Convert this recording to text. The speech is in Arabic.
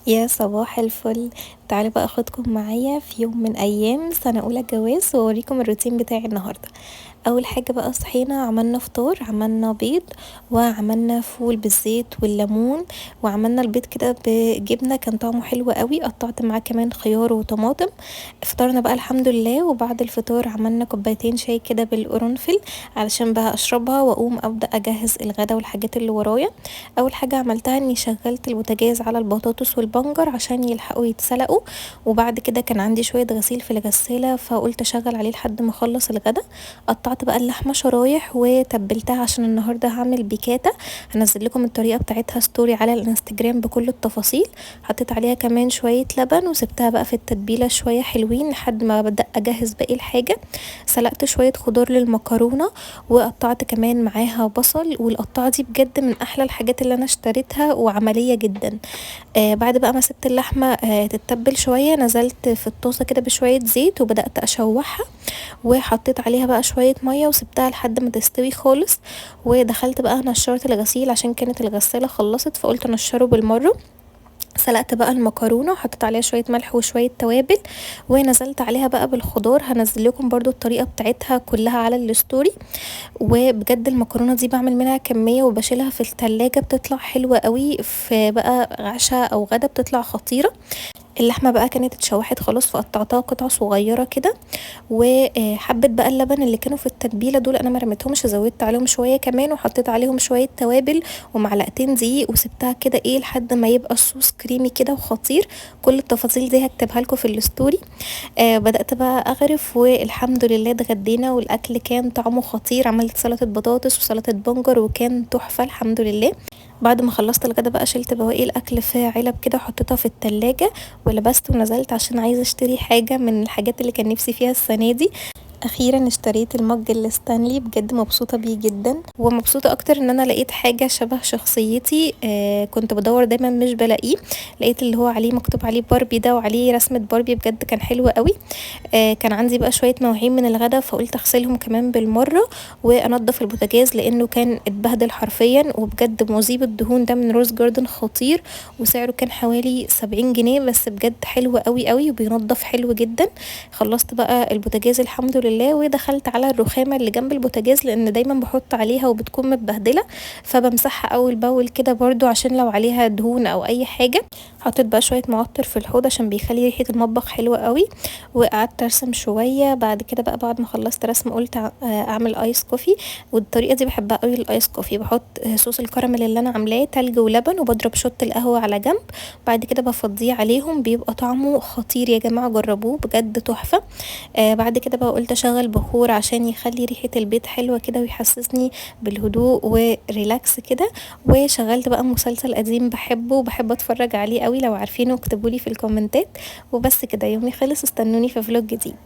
يا صباح الفل. تعالوا بقى اخدكم معايا في يوم من ايام سنة اولى جواز واوريكم الروتين بتاعي النهاردة. اول حاجة بقى صحينا عملنا فطار، عملنا بيض وعملنا فول بالزيت والليمون، وعملنا البيض كده بجبنة كان طعمه حلو قوي، قطعت معاه كمان خيار وطماطم. فطرنا بقى الحمد لله، وبعد الفطار عملنا كوبايتين شاي كده بالقرنفل علشان بقى اشربها واقوم ابدا اجهز الغدا والحاجات اللي ورايا. اول حاجة عملتها اني شغلت البوتاجاز على البطاطس والبنجر عشان يلحقوا يتسلقوا، وبعد كده كان عندي شوية غسيل في الغسالة فقلت اشغل عليه لحد ما اخلص الغدا. قطعت بقى اللحمة شرايح وتبلتها عشان النهاردة هعمل بيكاتا. هنزل لكم الطريقة بتاعتها ستوري على الانستجرام بكل التفاصيل. حطيت عليها كمان شوية لبن وسبتها بقى في التتبيلة شوية حلوين لحد ما بدأ اجهز باقي الحاجة. سلقت شوية خضار للمكرونة وقطعت كمان معاها بصل، والقطعة دي بجد من احلى الحاجات اللي انا اشتريتها وعملية جدا. بعد بقى ما سبت اللحمة تتبل شوية، نزلت في الطاسة كده بشوية زيت وبدأت اشوحها، وحطيت عليها بقى شوية مية وسبتها لحد ما تستوي خالص. ودخلت بقى نشرت الغسيل عشان كانت الغسالة خلصت فقلت نشره بالمرة. سلقت بقى المكرونه وحطيت عليها شويه ملح وشويه توابل، ونزلت عليها بقى بالخضار. هنزل لكم برضو الطريقه بتاعتها كلها على الستوري. وبجد المكرونه دي بعمل منها كميه وبشيلها في التلاجة، بتطلع حلوه قوي في بقى عشاء او غدا، بتطلع خطيره. اللحمه بقى كانت اتشوحت خلاص فقطعتها قطع صغيره كده. وحبه بقى اللبن اللي كانوا في التتبيله دول انا ما رميتهمش، زودت عليهم شويه كمان وحطيت عليهم شويه توابل ومعلقتين دقيق وسبتها كده لحد ما يبقى الصوص كريمي كده وخطير. كل التفاصيل دي هكتبها لكم في الستوري. بدأت بقى اغرف والحمد لله اتغدينا والاكل كان طعمه خطير. عملت سلطه بطاطس وسلطه بنجر وكان تحفه الحمد لله. بعد ما خلصت الغدا بقى شلت بواقي الاكل في علب كده وحطيتها في التلاجة، ولبست ونزلت عشان عايزة اشتري حاجة من الحاجات اللي كان نفسي فيها السنة دي. اخيرا اشتريت المج الستانلي، بجد مبسوطة بيه جدا، ومبسوطة اكتر ان انا لقيت حاجة شبه شخصيتي. كنت بدور دايما مش بلاقيه، لقيت اللي هو عليه مكتوب عليه باربي ده وعليه رسمة باربي، بجد كان حلو قوي. كان عندي بقى شوية مواعين من الغدا فقلت اغسلهم كمان بالمرة وانضف البوتاجاز لانه كان اتبهدل حرفيا. وبجد مذيب الدهون ده من روز جاردن خطير، وسعره كان حوالي 70 جنيه، بس بجد حلو قوي قوي وبينضف حلو جدا. خلصت بقى البوتاجاز الحمد لله ودخلت على الرخامة اللي جنب البوتاجاز لان دايما بحط عليها وبتكون متبهدلة، فبمسحها اول باول كده برضو عشان لو عليها دهون او اي حاجة. حطيت بقى شوية معطر في الحوض عشان بيخلي ريحة المطبخ حلوة قوي. وقعدت ارسم شويه. بعد كده بقى بعد ما خلصت رسم قلت اعمل ايس كوفي. والطريقه دي بحبها قوي الايس كوفي، بحط صوص الكراميل اللي انا عاملاه تلج ولبن وبضرب شوت القهوه على جنب. بعد كده بفضيه عليهم بيبقى طعمه خطير يا جماعه، جربوه بجد تحفه. بعد كده بقى قلت اشغل بخور عشان يخلي ريحه البيت حلوه كده ويحسسني بالهدوء وريلاكس كده. وشغلت بقى مسلسل قديم بحبه وبحب اتفرج عليه قوي، لو عارفينه اكتبولي في الكومنتات. وبس كده يومي خلص، استنوني في فلوج جديد.